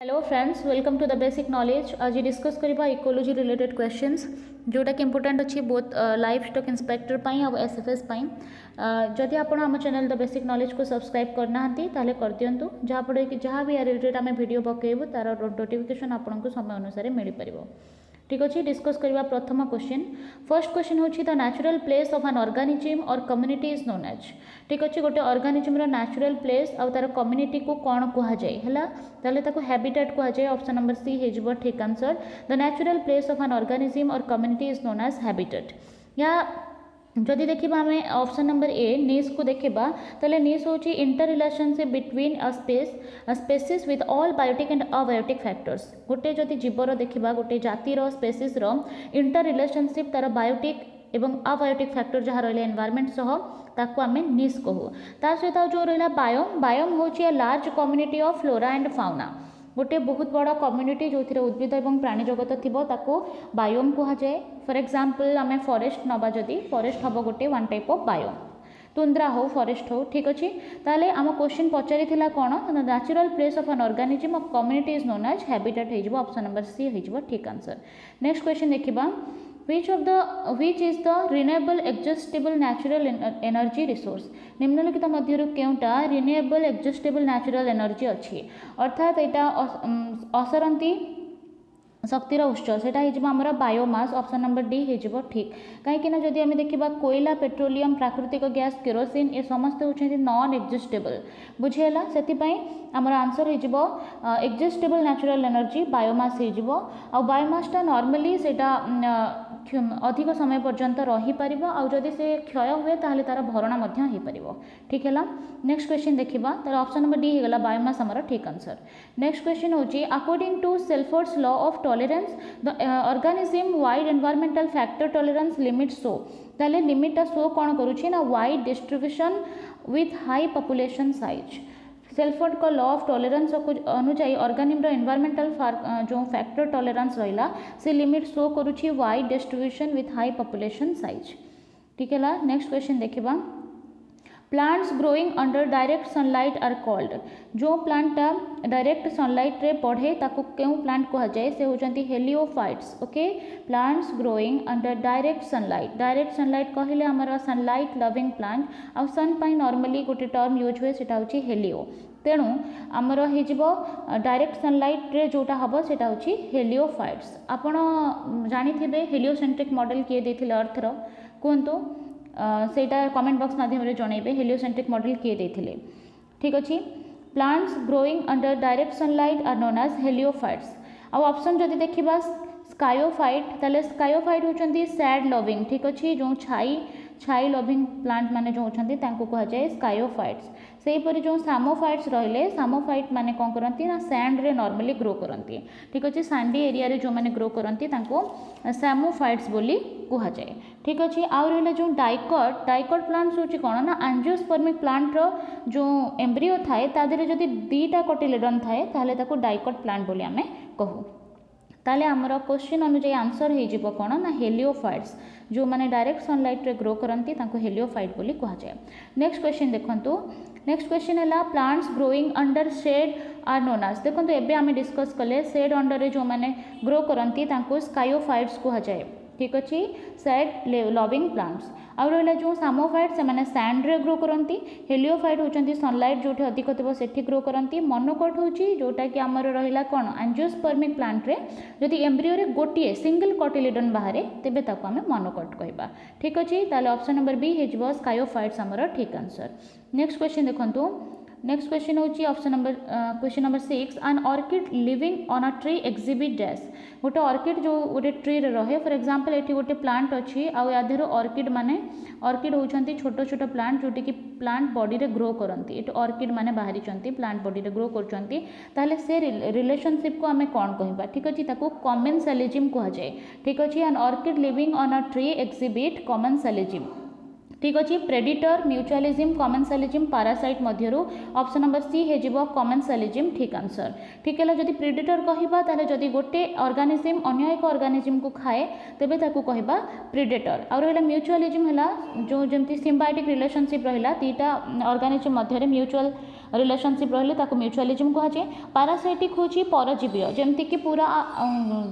Hello friends, welcome to the basic knowledge. आज discuss करबा ecology related questions जोटा कि इंपोर्टेंट अच्छी बोथ लाइफ स्टॉक इंस्पेक्टर पाई और एसएफएस पाई। जदि आप आम चैनल द बेसिक नॉलेज को सब्सक्राइब करना ताले कर दिंतु, जहाँफल कि जहाँ भी रिलेटेड आम वीडियो पकेबू तार नोटिफिकेशन आपको समय अनुसार मिल पार। ठीक अच्छे, डिस्कस करवा प्रथम क्वेश्चन। फर्स्ट क्वेश्चन हूँ the natural place of an organism और कम्युनिटी इज नोन एज। ठीक अच्छे, गोटे ऑर्गेनिज्म नेचुरल प्लेस और तार कम्युनिटी को कौन कहुए है हैबिटेट कहुए। ऑप्शन नंबर सी हो ठीक answer. The natural place of an organism और community is known as habitat. या जदि देखा आम ऑप्शन नंबर ए नीस को देखा ताले नीस हूँ inter relationship between a species with all biotic and abiotic factors. गोटे जदि जीवर देखा गोटे जातिर स्पेसीज इंटर रिलेशनशिप तार बायोटिक एवं अबायोटिक फैक्टर जहाँ रहा एनवायरमेंट सह ताकू आम नीस कहू। ता सहित जो रहा बायोम, बायोम हूँ a large community of flora and fauna. गोटे बहुत बड़ा कम्युनिटी जो उद्भिद और प्राणी जगत थी बायोम कहुए। फॉर एग्जांपल आम फॉरेस्ट नवा, जदि फॉरेस्ट हम गोटे one type of biome, tundra हो फॉरेस्ट हो। ठीक अच्छे, ताले आम क्वेश्चन पचारि कौन natural place of an organism of community is known as habitat हो। ऑप्शन नंबर सी हो ठीक आंसर। नेक्स्ट क्वेश्चन देखा, which is the renewable exhaustible natural energy resource। निम्नलिखित मध्यरु केउटा renewable exhaustible natural energy अच्छी, अर्थात यहाँ असरंती शक्तिर उत्स से आमर बायोमास। ऑप्शन नंबर डी हो ठीक। कहीं जदि आम देखा कोयला, पेट्रोलियम, प्राकृतिक गैस, केरोसिन ए समस्त होती नॉन एक्जिस्टेबल। बुझीगला, से आमर आंसर हो एक्जिस्टेबल नेचुरल एनर्जी बायोमास हो। बायोमासटा नॉर्मली सेटा अधिक समय पर्यंत रही पार, जदि से क्षय हुए तार भरणा हो पार। ठीक है। नेक्स्ट क्वेश्चन देखा, तार ऑप्शन नंबर डी होगा बायोमास आमर ठीक आंसर। नेक्स्ट क्वेश्चन हूँ according to Shelford's law of tolerance the organism wide environmental factor tolerance limit show. ताले लिमिटा शो कौन करुँची ना wide distribution with high population size. Shelford का लॉ ऑफ टॉलरेंस अनुसार ऑर्गेनिज्म एनवायरमेंटल जो फैक्टर टॉलरेंस रहा से लिमिट शो करुँची wide distribution with high population size. ठीक है। नेक्स्ट क्वेश्चन देखा, plants growing under direct sunlight are called. जो प्लांटा डायरेक्ट सनलाइट रे बढ़े ताकू क्यों प्लांट कहुए से होती heliophytes. Okay, plants growing under direct sunlight कहले आमर सनलाइट लविंग प्लांट। आ सन पाई नॉर्मली गोटे टर्म यूज हुए सेटा होची हेलियो। तेणु आमर हो डायरेक्ट सनलाइट रे जोटा हम सेटा होची हेलियोफाइट्स। आपण जानी थे हेलियोसेंट्रिक मॉडल किए देथिले अर्थर कहतु सेटा कमेंट बॉक्स माध्यम जनइबे हेलियोसेंट्रिक मॉडल किए देथिले। ठीक अच्छे, plants growing under direct sunlight are known as heliophytes. आउ ऑप्शन जदि देखा स्कायोफाइट, ताले स्कायोफाइट होचंती सैड लविंग। ठीक अच्छे, जो छाई लविंग प्लांट माने जो होचंती तांको कहुए स्कायोफाइट्स। सेहीपरि जो सामोफाइट्स रहिले, सामोफाइट माने कौन करती ना सैंड रे नॉर्मली ग्रो करती। ठीक अच्छे, सैंडी एरिया रे जो माने ग्रो करती तांको सामोफाइट्स बोली कहुए। ठीक अच्छे, आउ रहा जो डाइकट प्लांट्स होची कौन ना एंजियोस्पर्मिक प्लांट रो जो एम्ब्रियो थाए तादेरे जदि दीटा कोटिलेडन थाए ताहले ताको डाइकट प्लांट बोली आमे कहू। ताले आमर क्वेश्चन अनुसार आंसर हो कौन ना हेलियोफाइट्स। जो माने डायरेक्ट सनलाइट रे ग्रो करती तांको हेलियोफाइट बोली कहुए। नेक्स्ट क्वेश्चन देखंतु, नेक्स्ट क्वेश्चन है plants growing under shade are known as. देखो एबे आमे डिस्कस कले शेड अंडर जो माने ग्रो करती तांको स्कायोफाइट्स कहुए। ठीक अच्छे, सैड लविंग प्लांट्स। आउ रहा जो सामोफाइट से सैंड रे ग्रो करती। हेलियोफाइट होती सनलाइट जो अधिक थी से ग्रो करती। मोनोकोट होची जोटा कि आमर रहा कौन एंजियोस्पर्मिक प्लांट रे जदि एम्ब्रियो रे गोटे सिंगल कोटिलेडन बाहर तेबे ताको आमे मोनोकोट कहबा। ठीक अच्छे, ताले ऑप्शन नंबर बी हो स्कायोफाइट्स आमर ठीक आंसर। नेक्स्ट क्वेश्चन देखंतु, नेक्स्ट क्वेश्चन होची option number question number 6 an orchid living on a tree exhibit dash. गोटे ऑर्किड जो गोटे ट्री रे रहे, फॉर एग्जांपल एठी गोटे प्लांट अच्छी आधर ऑर्किड माने ऑर्किड होचंती छोट छोट प्लांट जोटी कि प्लांट बॉडी रे ग्रो करती। एठी ऑर्किड माने बाहरी चंती प्लांट बॉडी रे ग्रो करचंती, ताहले से रिलेशनशिप को आमे कोन कहिबा। ठीक अछि, ताको कमेंसलिज्म कहा। ठीक अछि, an orchid living on a tree exhibit commensalism. ठीक अच्छे, प्रेडिटर, म्यूचुअलिज्म, कमेंसलिज्म, पैरासाइट मध्यरु ऑप्शन नंबर सी हो कमेंसलिज्म ठीक आंसर। ठीक है, जदि प्रेडिटर कहबा ताले जदि गोटे ऑर्गेनिज्म अन्य एक ऑर्गेनिज्म को खाए तेबे ताकू कहबा प्रेडेटर। और रहा म्यूचुअलिज्म है जो जमती सिम्बायोटिक रिलेशनशिप रहा दीटा ऑर्गेनिज्म मध्य म्यूचुअल रिलेशनशिप रहिले ताको म्यूचुअलिज्म कह जाए। पैरासाइटिक होची परजीवी जेमती कि पूरा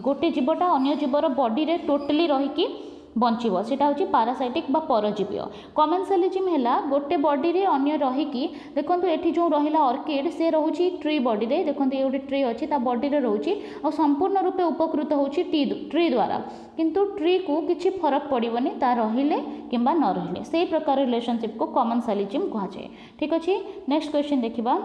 गोटे जीवटा अन्य जीवर बॉडी रे टोटली रही बंचब सेटा हूँ पैरासाइटिक बा परजीवी। कमेंसालिज्म है गोटे बॉडी रे अन्य रहीकि देखो ये जो रहा ऑर्किड से रोचे ट्री बॉडी रे देखो ये गोटे ट्री अच्छी बॉडी रे रोचे और संपूर्ण रूपे उपकृत होची ट्री द्वारा किंतु ट्री को किसी फरक पड़ोनी ता रहिले किंबा न रहिले से प्रकार रिलेशनशिप को कमेंसालिज्म कह जाए। ठीक अच्छे नेक्स्ट क्वेश्चन देखा।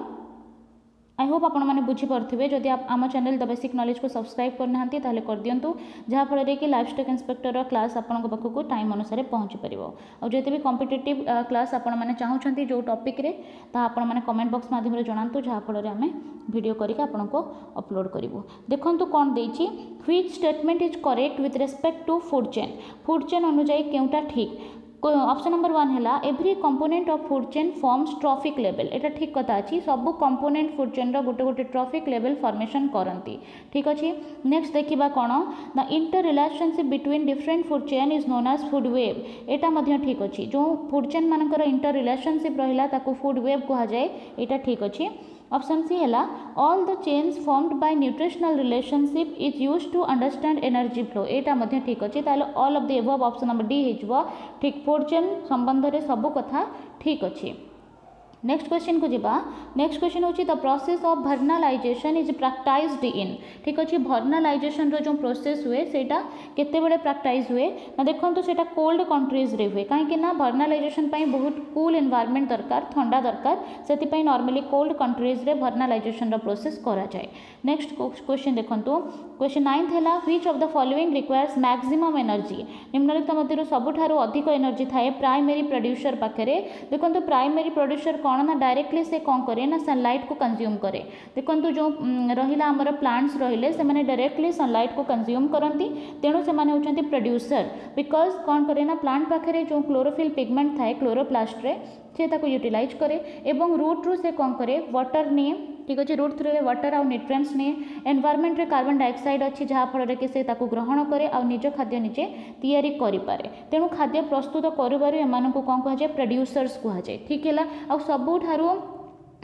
आई होप आपण मैंने बुझीपे जदि आप आम चैनल द बेसिक नॉलेज को सब्सक्राइब करना ताहले कर दिंतु जहाँफल कि लाइफ स्टॉक इंस्पेक्टर क्लास आपण पाखक टाइम अनुसार पहुँची पार और जो भी कॉम्पिटिटिव क्लास आपण मैंने चाहूँगी जो टॉपिक रे आपण मैंने कमेंट बॉक्स माध्यम जनातु जहाँफल आम वीडियो करके आपण को अपलोड करूँ। देखो कौन देछि which statement is correct with respect to food chain अनुजाई केउटा ठीक। ऑप्शन नंबर 1 है every component of food chain forms trophic level एटा ठीक कथा अच्छी सब कंपोनेंट फूड चेन रो गोटे गोटे ट्रॉफिक लेवल फॉर्मेशन करती। ठीक अच्छे नेक्स्ट देखा कौन the inter relationship between different food chain is known as food web एटा मध्य ठीक अच्छी जो फूड चेन मानकर इंटर रिलेशनशिप रहा ताको फूड वेव कह जाए एटा ठीक अच्छे। ऑप्शन सी है all the chains formed by nutritional relationship is used to understand energy flow एटा मध्य ठीक अच्छे ताले all of the above option number D हो ठीक फूड चेन संबंध में सब कथा ठीक अच्छे। नेक्स्ट क्वेश्चन को जीवा। नेक्स्ट क्वेश्चन होची द प्रोसेस ऑफ भर्नालाइजेशन इज प्रैक्टाइज्ड इन। ठीक अच्छे भर्नालाइजेशन रो जो प्रोसेस हुए सेटा केते बड़े प्रैक्टाइज हुए ना देखो तो सेटा कोल्ड कंट्रीज रे हुए कहीं ना भर्नालाइजेशन पाई बहुत कूल एनवायरनमेंट दरकार ठंडा दरकार सेति पाई नॉर्मली कोल्ड कंट्रीज रे भर्नालाइजेशन रो प्रोसेस करा जाए। नेक्स्ट क्वेश्चन देखंतु क्वेश्चन 9th है which of the following requires maximum energy निम्नलिखित मध्य सबुठारु अधिक एनर्जी थाए प्राइमरी प्रोड्यूसर पाखरे। देखो प्राइमरी प्रोड्यूसर कौन ना डायरेक्टली से कौन करे ना सनलाइट को कंज्यूम करे। देखो जो रहिला हमर प्लांट्स रहिले से माने डायरेक्टली सनलाइट को कंज्यूम करती तेणु से माने होचंती प्रोड्यूसर बिकॉज कौन करे ना प्लांट पाखरे जो क्लोरोफिल पिगमेंट थाए क्लोरोप्लास्ट रे से ताको यूटिलाइज करे एवं रूट रू से कौन करे वाटर निए। ठीक अच्छे रूट थ्रू वाटर आउ न्यूट्रिएंट्स निए एनवायरनमेंट रे कार्बन डाइऑक्साइड अच्छी जहाँफल कि से ताको ग्रहण करे आ निज खाद्य निजे तैयारी करें तेणु खाद्य प्रस्तुत करिबारु एमानकु कौन कह जाए प्रोड्यूसर्स कह जाए। ठीक है आ सबुठारु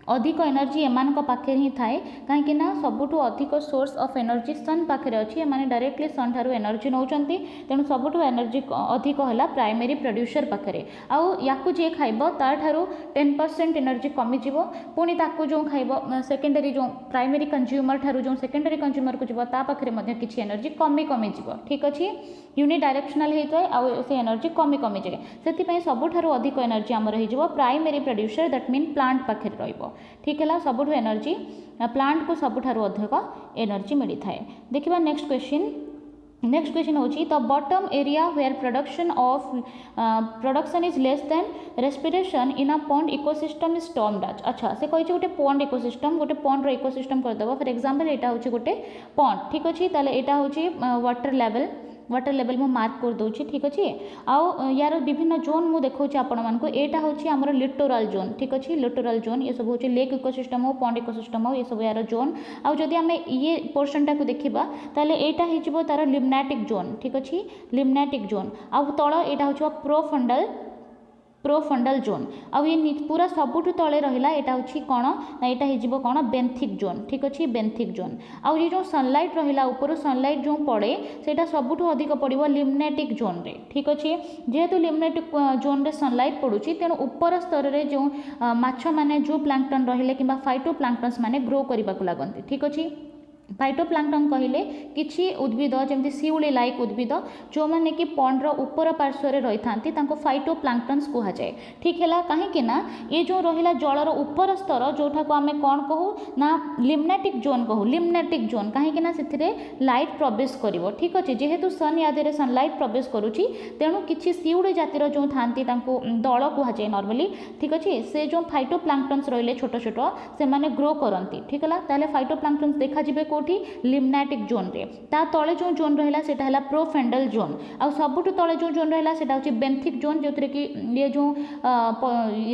अधिक एनर्जी एमान पाखे ही थाए कहीं सबुठु अधिक सोर्स ऑफ एनर्जी सन पाखे अच्छी एमाने डायरेक्टली सन ठारू एनर्जी नौचंती तेणु सबुठु एनर्जी अधिक है प्राइमरी प्रोड्यूसर पाखे आउ याकू जे खाइब ताठारू 10% एनर्जी कमिज पुणी ताकू जो खाइब सेकेंडरी जो प्राइमरी कंज्यूमर ठारू जो सेकेंडरी कंज्यूमर को जीव ता पाखे किसी एनर्जी कमी कमिज। ठीक अच्छे यूनिडायरेक्शनल होता है आउ से एनर्जी कमी कमी जाए से सबुठारु अधिक एनर्जी आमर हो primary producer that mean plant पाखे रहिबो। ठीक है सबुठु एनर्जी प्लांट को सबुठारु अधिक एनर्जी मिली थाए। देखिबा नेक्स्ट क्वेश्चन होची the bottom area where production is less than respiration in a pond ecosystem is termed as. अच्छा से कही गोटे पॉन्ड इकोसिस्टम गोटे पॉन्ड रो इकोसिस्टम करदेव फॉर एग्जांपल एटा होची गोटे पॉन्ड। ठीक अच्छे ताले एटा होची वाटर लेवल मु मार्क कर दूची। ठीक अच्छे आउ यार विभिन्न जोन मु देखौची आपण मानको एटा होची हमर लिटोरल जोन। ठीक अच्छे लिटोरल जोन ये सब होची लेक इकोसिस्टम हो पॉन्ड इकोसिस्टम हो ये सब यार जोन आउ जदि आमे ये पोर्शनटा को देखिबा ताले एटा हिजबो तार लिम्नाटिक जोन। ठीक अच्छे लिम्नाटिक जोन आउ तळ एटा होची प्रोफंडल जोन आउ ये पूरा सबुठु तले रहिला एटा होची कोन ना एटा हिजबो कोन बेंथिक जोन। ठीक अच्छे बेंथिक जोन आउ ये जो सनलाइट रहिला ऊपर सनलाइट जो पड़े सेटा सबुठु अधिक पड़िबो लिम्नेटिक जोन रे। ठीक अच्छे जेहेतु लिम्नेटिक जोन रे सनलाइट पड़ुची तेणु ऊपर स्तर रे जो माछ माने जो प्लांक्टन रहिले किबा फाइटो प्लांक्टन्स माने ग्रो करिबा को लागंती। ठीक अच्छे फाइटोप्लांक्टन कहले किछि उद्भिद जमती शिउली लाइक उद्भिद जो माने कि पॉन्ड रो ऊपर पार्श्व रे रही थांती तांको फाइटोप्लांक्टन्स कहा जाए। ठीक है कहीं ना ये जो रहिला जलर ऊपर स्तर जोठा को आमे कौन कहू ना लिम्नेटिक जोन कहू लिम्नेटिक जोन कहीं ना से लाइट प्रवेश करिवो। ठीक अच्छे जेहेतु सन यादे सनलाइट प्रवेश करुची तेणु किछि शिउली जातिर जो थांती तांको दल कहा जाए नॉर्मली। ठीक अच्छे से जो फाइटोप्लांक्टन्स रहिले छोट छोट से माने ग्रो करंती। ठीक है ताले फाइटोप्लांक्टन्स देखा जिवे लिम्नाटिक जोन रे ता तले जो जोन रहिला सेटा हला प्रोफेंडल जोन आउ सबुठु तले जो जोन रहिला सेटा होची बेंथिक जोन जोतरे कि ये जो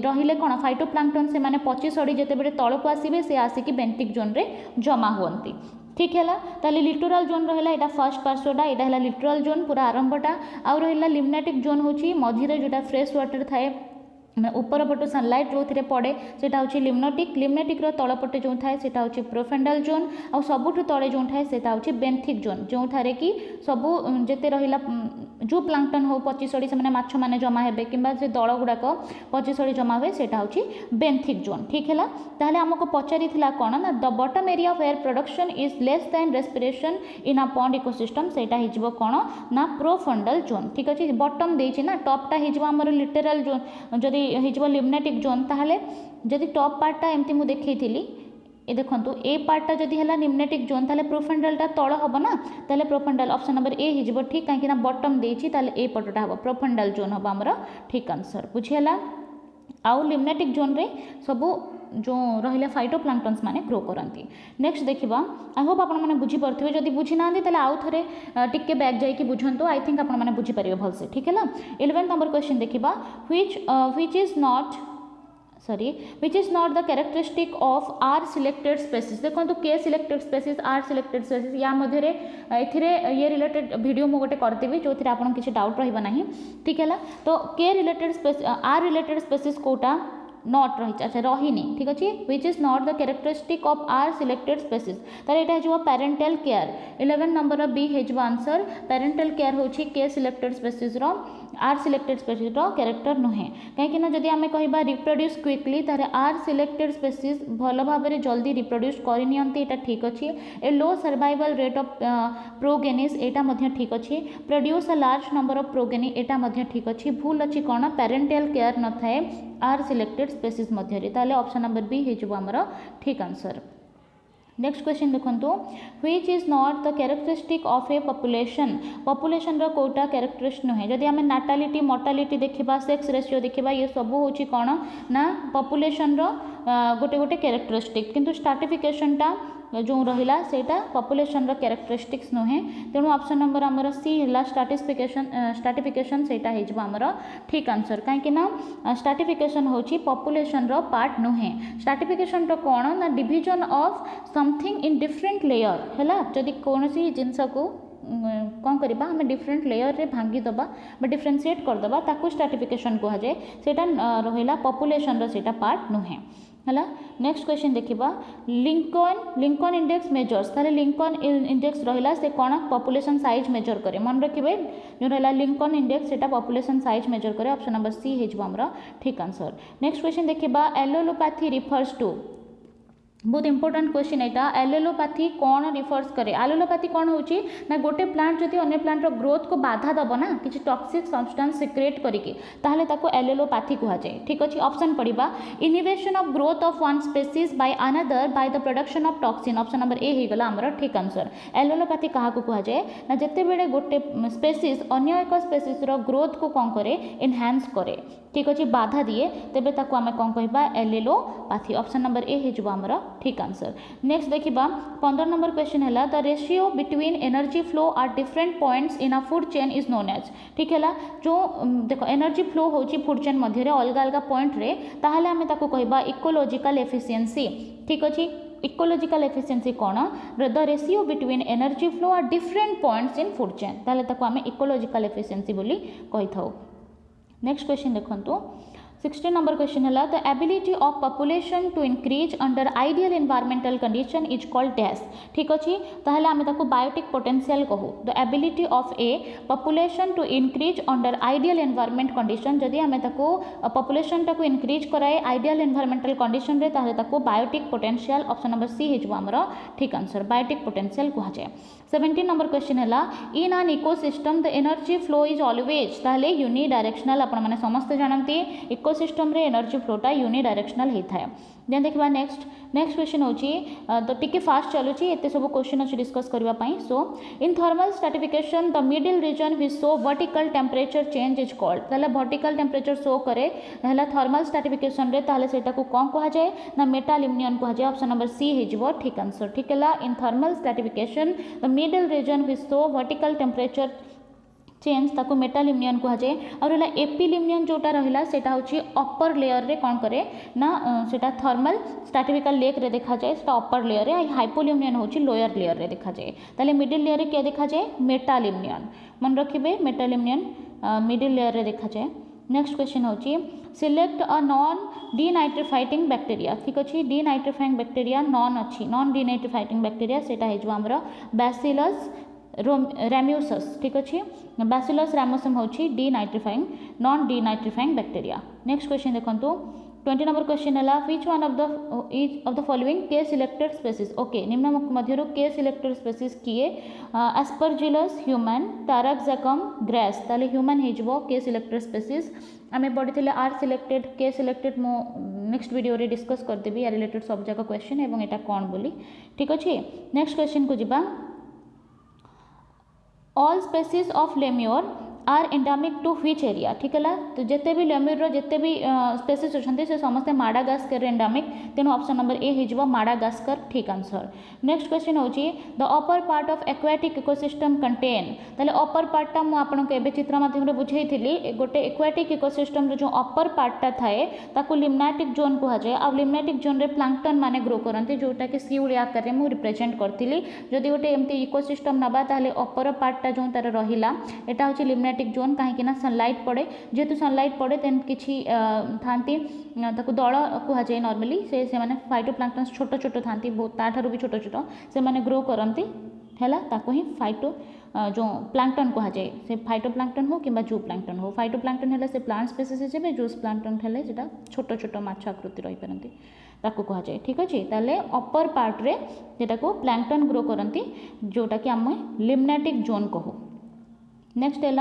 रहिले कोन फाइटोप्लांक्टन से माने पची सड़ी जेते बेले तळ को आसीबे से आसी कि बेंथिक जोन रे जमा होंती। ठीक है ताले लिटोरल जोन रहिला एटा फर्स्ट पार्श्वटा एटा हला लिटोरल जोन पूरा आरंभटा आउ रहिला लिम्नाटिक जोन होची मझिरे जोटा फ्रेश वाटर थाए ऊपर पट सनलाइट जो थे पड़े से लिम्नेटिक तलपटे जो थाए से प्रोफेंडल जोन आ सबुठ तले जो थाए से बेंथिक जोन जो थारे कि सबू जिते रहा जो प्लांकटन हो पचिसड़ी से माछ मैंने जमा हे कि दल गुड़ाक पचिसड़ी जमा हुए से बेंथिक जोन ठीक है। ताहले आमको पचारि कौन ना the bottom area of air production is less than respiration in a pond ecosystem से कौन ना प्रोफंडल जोन ठीक अच्छे बॉटम देछि ना टॉपटा होमर लिटरल जोन जदि लिम्नेटिक जोन ताहले जदि टॉप पार्टा एमती मु देखैथिली ये देखो ए पार्टा जदि है निम्नेटिक जोन ताले प्रोफेंडलटा तल हम ना ताले प्रोफेंडल ऑप्शन नंबर ए हो ठीक कहीं बॉटम देछि ताले ए पटटा हम प्रोफेंडल जोन हम आमर ठीक आंसर बुझीगला। आउ लिम्नेटिक जोन रे सबू जो रहा फाइटोप्लांक्टन्स माने ग्रो करती। नेक्स्ट देखा आई होप आपण मैंने बुझीपे जब बुझी ना ताले आउ थे टिके बैक जाइए बुझंतु आई थिंक आपण मैंने बुझीपारे भलसे ठीक है। 11 नंबर क्वेश्चन देखा which is not the characteristic of R selected species देखो K selected species R selected species या मध्य ये रिलेटेड वीडियो मु गोटे करदेवी जो थी आपन किसी डाउट रहिबा नाही ठीक है। तो K related species R related species कोटा नॉट रही अच्छा रही नहीं ठीक अच्छे which is not the characteristic of R selected species तार यहाँ हो पेरेंटल केयर 11 नंबर बी हो आंसर पेरेंटल केयर हूँ के selected species R selected species character नुहे कहीं जदि आम कह रिप्रोड्यूस क्विकली तार आर सिलेक्टेड स्पेसीज भल भाव में जल्दी रिप्रोड्यूस करनी ठीक अच्छे a low survival rate of प्रोगेनिस यहाँ ठीक अच्छे produce a large number of progeny यहाँ ठीक अच्छे भूल अच्छी कौन पेरेंटल केयर न थाए आर सिलेक्टेड स्पेसीज मध्य ताले ऑप्शन नंबर बी हो आमर ठीक आंसर। नेक्स्ट क्वेश्चन देखो which is not the characteristic of a population रो कोटा कैरेक्टरिस्ट नुहे जदि आम नाटालिटी मोर्टालिटी देखा सेक्स रेशियो देखा ये सब हूँ कौन ना पॉपुलेशन रो गोटे गोटे कैरेक्टरिस्टिक किंतु स्ट्राटिफिकेशनटा जो रहा सेटा पॉपुलेशन रो कैरेक्टरिस्टिक्स नुहे तेणु ऑप्शन नंबर आमर सी है स्ट्राटिफिकेशन सेटा हो आमर ठीक आंसर कहीं स्ट्राटिफिकेशन हूँ पॉपुलेशन रो पार्ट नुहे स्ट्राटिफिकेशन रो कौन ना division of something in different layer है जदि कौन सी जिनस को कौन करवा आम डिफरेंट लेयर रे भांगी दबा डिफरेंशिएट करदबा ताकू स्ट्राटिफिकेशन कहुए सेटा रहा पॉपुलेशन रो सेटा पार्ट नुहे है। नेक्स्ट क्वेश्चन देखा लिंकन इंडेक्स मेजर्स ताले लिंकन इंडेक्स रहा से कौन पॉपुलेशन साइज मेजर करे मन रखिए जो रहा लिंकन इंडेक्स सेटा पॉपुलेशन साइज मेजर करे ऑप्शन नंबर सी हो आमर ठीक आंसर। नेक्स्ट क्वेश्चन देखा एलोलोपैथी रिफर्स टू बहुत इंपोर्टेंट क्वेश्चन यहाँ एलोलोपैथी कौन रिफर्स करे एलोलोपैथी कौन होची ना गोटे प्लांट जदि अन्य प्लांट रो ग्रोथ को बाधा दब ना किसी टॉक्सिक सब्सटेंस सिक्रेट करके ताहले ताको एलोलोपैथी कहा जाए ठीक अच्छे। ऑप्शन पढ़ा inhibition of growth of one species by another by the production of toxin option number ए हो गला आमर ठीक आंसर। एलोलोपैथी क्या कहा जाए ना जिते बड़े गोटे स्पेसीज अन्य एक स्पेसीज रो ग्रोथ को कौन करे एनहांस करे ठीक अच्छे बाधा दिए तेबे ताको आमे कौन कहबा एलोलोपैथी ऑप्शन नंबर ए हो आमर ठीक आंसर। नेक्स्ट देखा 15 नंबर क्वेश्चन है the ratio between energy flow are different points in a food chain is known as ठीक है जो देखो एनर्जी फ्लो होची फूड चेन मध्य अलग अलग पॉइंट रे ताहले आमे ताको कहबा इकोलॉजिकल एफिशिएंसी ठीक अच्छे। इकोलॉजिकल एफिशिएंसी कौन the ratio between energy flow are different points in food chain ताहले ताको आमे इकोलॉजिकल एफिशिएंसी बोली कहि थाउ। नेक्स्ट क्वेश्चन देखंतु 16 नंबर क्वेश्चन है the ability of population to increase under ideal environmental condition is called dash ठीक अच्छे ताहले आमे ताको बायोटिक पोटेंशियल कहू the ability of a population to increase under ideal environment condition जदि आमे ताको पॉपुलेशन टाको इंक्रीज कराए आइडियल एनवायरमेंटल कंडीशन रे ताहले ताको biotic potential option number C हो आमर ठीक आंसर बायोटिक पोटेंशियल कहा जाए। 17 नंबर क्वेश्चन है in an ecosystem the energy flow is always ताहले यूनिडायरेक्शनल आपण माने समस्त जानती इकोसिस्टम रे एनर्जी फ्लोटा यूनिडायरेक्शनल होता है। देन देखा नेक्स्ट क्वेश्चन होची तो टिके फास्ट चलुची एते सब क्वेश्चन अच्छे डिस्कस करबा so in thermal stratification the middle region which show vertical temperature change is called ताले वर्टिकल टेम्परेचर शो करे हला थर्मल स्ट्राटिफिकेशन रे ताले सेटा को कोन कहा जाए ना मेटालिमिनियन कहा जाए ऑप्शन नंबर सी हो ठीक आंसर ठीक है। In thermal stratification the middle region which show vertical temperature change ताको मेटालिमिनियन कहा जाए और एपिलिमिनियन जोटा रहा सेटा होची अपर लेयर रे कौन करे ना सेटा थर्मल स्ट्राटिफिकल लेक रे देखा जाए सेटा अपर लेयर रे हाइपोलिमिनियन होची लोअर लेयर रे देखा जाए ताले मिडिल लेयर रे क्या देखा जाए मेटालिमिनियन मन रखिबे मेटालिमिनियन मिडिल लेयर रे देखा जाए नेक्स्ट क्वेश्चन होची सिलेक्ट अ नॉन डीनाइट्रिफाइटिंग बैक्टीरिया ठीक अच्छे डीनाइट्रिफाइंग बैक्टीरिया नॉन अच्छी नॉन डीनाइट्रिफाइटिंग बैक्टीरिया सेटा है आमर बैसिलस रैम्यूसस ठीक अच्छे बैसिलस रैमोसम होची डीनाइट्रिफाइंग नॉन डीनाइट्रिफाइंग बैक्टीरिया। नेक्स्ट क्वेश्चन देखो 20 नंबर क्वेश्चन है which one of the following के सिलेक्टेड स्पेसीज ओके निम्न मध्य के सिलेक्टेड स्पेसीज किए एस्परजिलस ह्यूमन टैराक्साकम ग्रेस ताले ह्यूमन हो के सिलेक्टेड स्पेसीज आम पढ़ी आर सिलेक्टेड के सिलेक्टेड मो नेक्स्ट वीडियो रे डिस्कस करदेवी या रिलेटेड सब जाक क्वेश्चन एवं एटा कौन बोली ठीक अच्छे। नेक्स्ट क्वेश्चन को जिबा all species of lemur are endemic to which area ठीक है तो जिते भी लेम्यूर जिते भी स्पेसीज अच्छा से समस्ते माडागास्कर एंडामिक तेणु ऑप्शन नंबर ए हो माडागास्कर ठीक आंसर। नेक्स्ट क्वेश्चन होची the upper part of aquatic ecosystem contain ताले अपर पार्टा मु आपनको एबे चित्र माध्यम रे बुझेइथिली गोटे एक्वाटिक इकोसिस्टम रो जो अपर पार्टा थाए ताको लिम्नाटिक जोन कहा जाए आ लिम्नाटिक जोन रे प्लांक्टन माने ग्रो करंती जोटा कि सीउली आकार रे मु रिप्रेजेंट करथिली जदि गोटे एमती इकोसिस्टम नबा ताले अपर पार्टा जो तार रहिला एटा होची लिम्नाटिक जोन कहीं सनलाइट पड़े जेहेतु सनलाइट पड़े तेन किसी थांती ताकू दल कह जाए नॉर्मली से माने फाइटोप्लांक्टन्स छोट छोट थांती बहुत ताठारू भी छोट छोट से माने ग्रो करती है ताको ही फाइटो जो प्लांक्टन कह जाए से फाइटोप्लांक्टन हो कि जू प्लांक्टन हो फाइटोप्लांक्टन है से प्लांट स्पेसीज है जूस प्लांक्टन है से छोट छोट माछ आकृति रही पारती ताको कह जाए ठीक अच्छे ताले अपर पार्ट रे जेटा को प्लांक्टन ग्रो करती जोटा कि आम लिम्नाटिक जोन कहू। नेक्स्ट है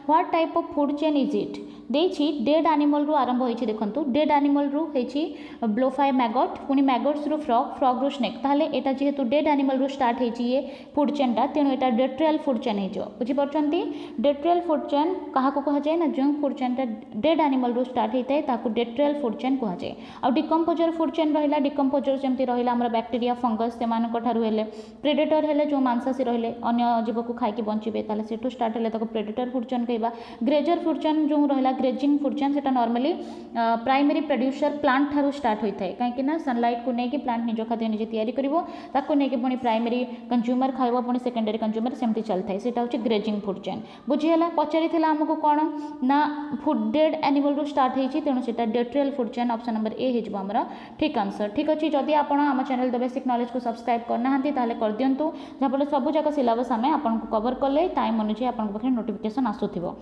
what type of food chain is it देछि डेड एनिमल रु आरंभ होइछि देखंतु डेड एनिमल रु हेछि ब्लोफाई मैगट पुनी मैगट्स रु फ्रॉग फ्रॉग रु स्नेक ताले एटा जेहेतु डेड एनिमल रु स्टार्ट हेछि ये फूड चेन टा तेणु एटा डेट्रियल फूड चेन हेजो बुझि परछंती डेट्रियल फूड चेन कहा को कहा जाए ना जो फूड चेन टा डेड एनिमल रु स्टार्ट हेतै ताकू डेट्रियल फूड चेन कहा जाए आ डिकम्पोजर फूड चेन रहिला डिकम्पोजर जेमति रहिला हमर बैक्टीरिया फंगस से मान को ठारु हेले प्रेडेटर हेले जो मांसासी रहिले अन्य जीव को खाइ के बंचिबे ताले सेटु स्टार्ट हेले ताको प्रेडेटर फूड चेन कहबा। ग्रेजर फूड चेन जो रहिला ग्रेजिंग फूड चेन सेटा नॉर्मली प्राइमरी प्रोड्यूसर प्लांट ठारू स्टार्ट होता है कहीं सनलाइट को लेकिन प्लांट निज खाद्य निजे तैयारी करिवो ताको लेकिन पुणी प्राइमरी कंज्यूमर खाइबो पुणी सेकेंडरी कंज्यूमर सेमती चलता है सेटा होची ग्रेजिंग फूड चेन बुझीगला पचारिथिला हमको कौन ना फूड डेड एनिमल रु स्टार्ट होइछि तेणु सेटा detrital food chain option number A हेजबो हमर ठीक आंसर ठीक अछि। जदि आपण हम चैनल द बेसिक नॉलेज को सब्सक्राइब करना हांती ताले कर दियंतु जहां सब जाक सिलेबस आमे आपण को कवर कले टाइम अनुसार आपण पाखे नोटिफिकेशन आसुथिबो।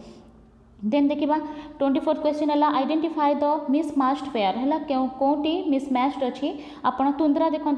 देन देखा 24th क्वेश्चन है आइडेंटिफाई द मिसमैच्ड पेयर है कौटी मिसमैच्ड अच्छी आपड़ तुंद्रा देखो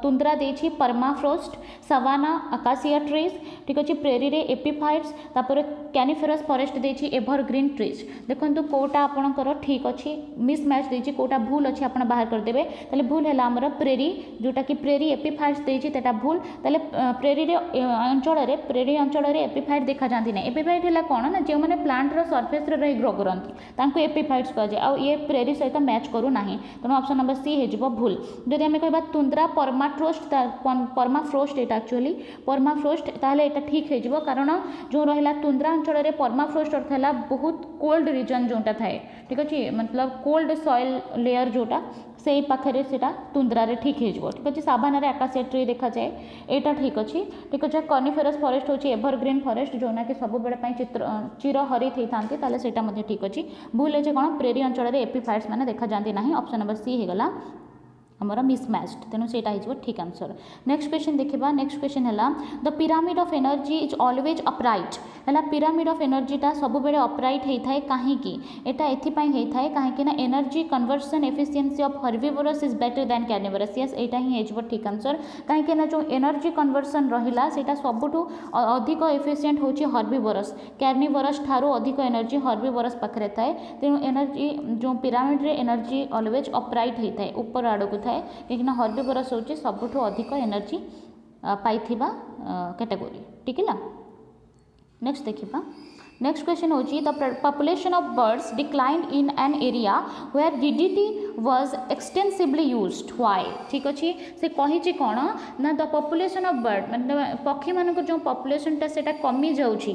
तुंद्रा देछि परमाफ्रोस्ट सवाना अकासिया ट्रीज ठीक अच्छे प्रेरी रे एपिफाइट्स तापर कैनिफेरस फॉरेस्ट देछि एवरग्रीन ट्रीज देखो कोटा आपणकर ठीक अच्छी मिसमैच देछि कोटा भूल अच्छी आप बाहर करदेवे ताले भूल है आमर प्रेरी जोटा कि प्रेरी एपिफाइट्स देछि तेटा भूल ताले प्रेरी रे अंचल रे एपिफाइट देखा जाती ना एपिफाइट है कौन ना जो मैंने प्लांट सरफेस रही ग्रो करती एपिफाइट्स कहुए आ ये प्रेरी सहित मैच करूना तेणु ऑप्शन नंबर सी हो भूल। जदि आम कह तुंद्रा परमाफ्रोस्ट यहाँ एक्चुअली परमाफ्रोस्ट ताहले एटा ठीक हो कारण जो रहा तुंद्रा अंचल में परमाफ्रोस्ट अर्थ है बहुत कोल्ड रीजन जोटा थाए ठीक अच्छे मतलब कोल्ड सॉइल लेयर जोटा से पाखे से तुंद्रा रे ठीक हो ठीक अच्छे साभाना आकाशिया ट्री देखा जाए यहाँ ठीक अच्छे ठीक अच्छे कॉनिफेरस फॉरेस्ट होची एवरग्रीन फॉरेस्ट जो ना कि सब बेले चित्र चिर हरित होता ताले सेटा मध्य ठीक अच्छे भूल है कौन प्रेरी अंचल में एपिफाइट्स मैंने देखा जाती ना ऑप्शन नंबर सी होगला आमर मिसमैच्ड तेणु से ठीक आंसर। नेक्स्ट क्वेश्चन देखा नेक्स्ट क्वेश्चन है the pyramid of energy is always upright है पिरामिड ऑफ एनर्जीटा सब बेले अपराइट होता है कहीं एटा एथिपाई होता है कहीं energy conversion efficiency of herbivores is better than carnivores yes एटा ही हो ठीक आंसर कहीं जो एनर्जी कन्वर्सन रहा सेटा सबुठू अधिक एफिशिएंट होची हर्बिवोरस कैर्निवोरस ठारू अधिक एनर्जी हर्बिवोरस पाखे थाए तेणु एनर्जी जो पिरामिड रे एनर्जी ऑलवेज अपराइट होता है ऊपर आड़क थाए कहीं हर्बिवोरस होची सबुठू अधिक एनर्जी पाइथिबा कैटेगोरी ठीक है। नेक्स्ट देखिबा नेक्स्ट क्वेश्चन होची the population of birds declined in an area where DDT was extensively used why ठीक अच्छे से कही कौन ना द पॉपुलेशन ऑफ बर्ड मतलब पक्षी मान जो पॉपुलेशनटा सेटा कमी जाउची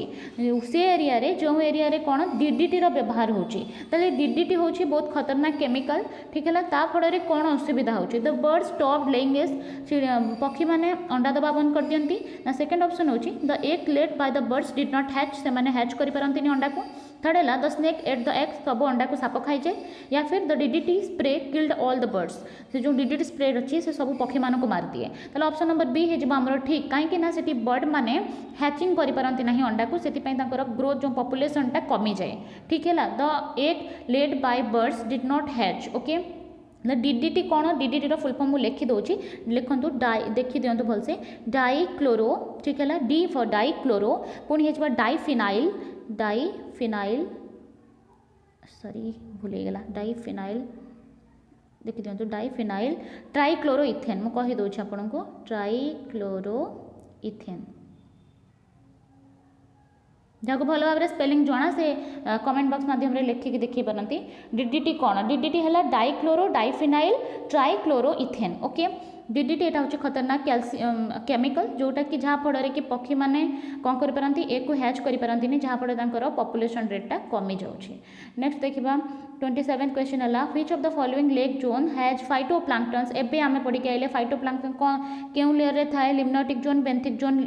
से एरिया रे जो एरिया रे कौन डीडीटी रो व्यवहार होची ताले डीडीटी होची बहुत खतरनाक केमिकल ठीक है ता फल रे कौन असुविधा होची the bird stop laying eggs पक्षी माने अंडा दबा बंद कर दियंती ना सेकंड ऑप्शन होची the egg laid by the birds did not hatch से माने हैच करि परंतिनी अंडा को थर्ड है the snake ate the eggs सब अंडा को साप खाई जाए या फिर the DDT spray killed all the birds से जो डीडीटी स्प्रे अच्छी से सब पक्षी मान को मार दिए ताहले ऑप्शन नंबर बी है आमर ठीक कहीं ना से बर्ड मैंने हैचिंग करपारती ना अंडा को से ग्रोथ जो पॉपुलेशनटा कमी जाए ठीक है the egg laid bye birds did not hatch okay DDT कौन डीडीटी फुल फॉर्म मुझे लिखी दूसरी लिखु डाई देखी दिंतु भलसे डाइक्लोरो ठीक है डी फॉर डाइक्लोरो पुणी हो डाइफिनाइल सॉरी भूलीगला डाइफिनाइल देखी दिंतु डाइफिनाइल ट्राइक्लोरो इथेन मुझे कहीदे आपन को ट्राइक्लोरो इथेन जहाँ भल भाव में स्पेलिंग जना से कमेंट बॉक्स माध्यम लिखिकी देखी पारती डीडीटी कौन डीडीटी है dichloro diphenyl trichloro ethane okay DDT यहाँ हूँ खतरनाक केमिकल जोटा कि जहाँफल कि पक्षी मैंने कौन करपारती एक हैच करपारती जहाँफल पॉपुलेशन रेटा कमी जाऊँगी नेक्स्ट देखा 27 क्वेश्चन है which of the following lake zone has phytoplanktons एबे आमे पढ़ी के आइले फाइटोप्लांक्टन कौन क्यों लेयर रे थाए limnetic zone benthic zone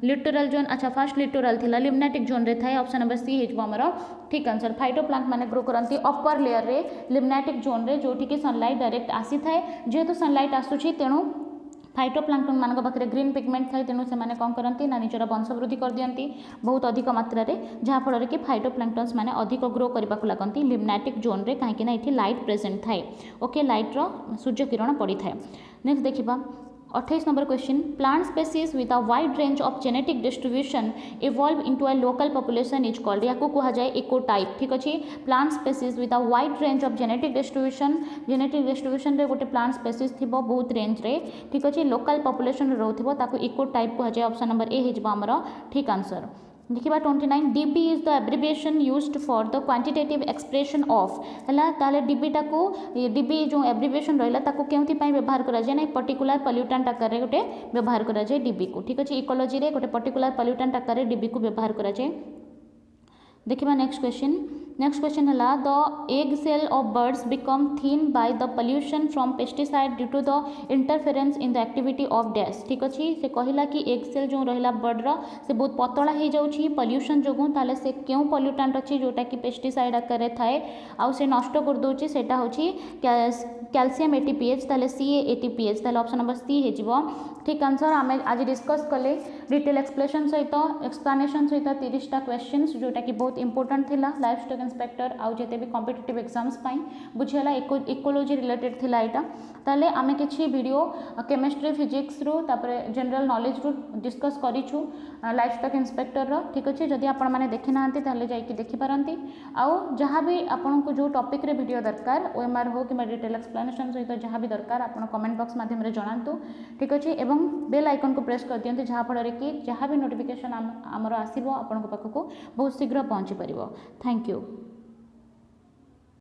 littoral zone अच्छा फर्स्ट लिटोरल थिला लिम्नाटिक जोन रे थाए ऑप्शन नंबर सी हेजबो हमर ठीक आंसर फाइटोप्लांक्ट माने ग्रो करंती अपर लेयर रे लिम्नाटिक जोन रे जोठी कि सनलाइट डायरेक्ट आसी थाए जेहेतु सनलाइट आसुची तेणु फाइटोप्लांक्टन मान पाखे ग्रीन पिगमेंट थाए तेणु से कौन करती ना निजर वंशवृद्धि कर दियंती बहुत अधिक मात्रा रे जहाँफल कि फाइटोप्लांक्टन्स माने अधिक ग्रो करने को लगती लिम्नाटिक जोन रे कहीं ये लाइट प्रेजेंट थाए ओके लाइट्र सूर्य किरण पड़ी थाए नेक्स्ट देखा 28 number question plant species with a wide range of genetic distribution evolve into a local population is called या कह जाए इको टाइप ठीक अच्छे plant species with a wide range of genetic distribution रे गोटे प्लांट स्पेसीज थी बहुत range रे ठीक अच्छे local population growth ecotype कह जाए ऑप्शन नंबर ए होमर ठीक आंसर देखिए 29 DB is the abbreviation used for the quantitative expression of है डीबीटा को डीबी जो एब्रिविएशन रहा केउथि व्यवहार करा जाए ना पर्टिकुलर पल्यूटांट आकार गोटे व्यवहार करा जाए डीबी को ठीक अच्छे इकोलॉजी रे गोटे पर्टिकुलर पल्यूटांट आकार डीबी को व्यवहार करा जाए देखिए नेक्स्ट क्वेश्चन है the egg cell of birds become thin by the pollution from pesticide due to the interference in the activity of dash ठीक अच्छे से कहला कि एग सेल जो रहा बर्डर से बहुत पतला हो जाऊँगी पॉल्यूशन जो ताले से क्यों पॉल्यूटांट अच्छी जोटा कि पेस्टिसाइड आकार थाए आउ से नष्ट कर दूसरी सेटा हूँ कैल्शियम एटीपीएच ताले सी एटीपीएच ताले ऑप्शन नंबर सी हो ठीक आंसर आम आज डिस्कस कले डिटेल एक्सप्लेनेशन सहित 30टा क्वेश्चंस जोटा कि बहुत इंपोर्टेंट थिला लाइफ स्टॉक इंस्पेक्टर आउ जेते भी कॉम्पिटिटिव एग्जाम्स पाई बुझेला इकोलॉजी रिलेटेड थिला एटा ताले आमे किछि वीडियो केमिस्ट्री फिजिक्स रु तापरे जनरल नॉलेज रु डिस्कस करिछु लाइफ स्टॉक इंस्पेक्टर रो ठीक अछि जदि आपण माने देखि नांती ताले जाई कि देखि पारंती आउ जहां भी आपण को जो टॉपिक रे वीडियो दरकार ओएमआर हो कि डिटेल एक्सप्लेनेशन सहित जहां भी दरकार आपण कमेंट बॉक्स माध्यम रे जणांतु ठीक अछि एवं बेल आइकन को प्रेस कर दियंतु जहां फल कि जहां भी नोटिफिकेशन आमर आसीबो आपण को पाखको बहुत शीघ्र पहुंची परिबो थैंक यू।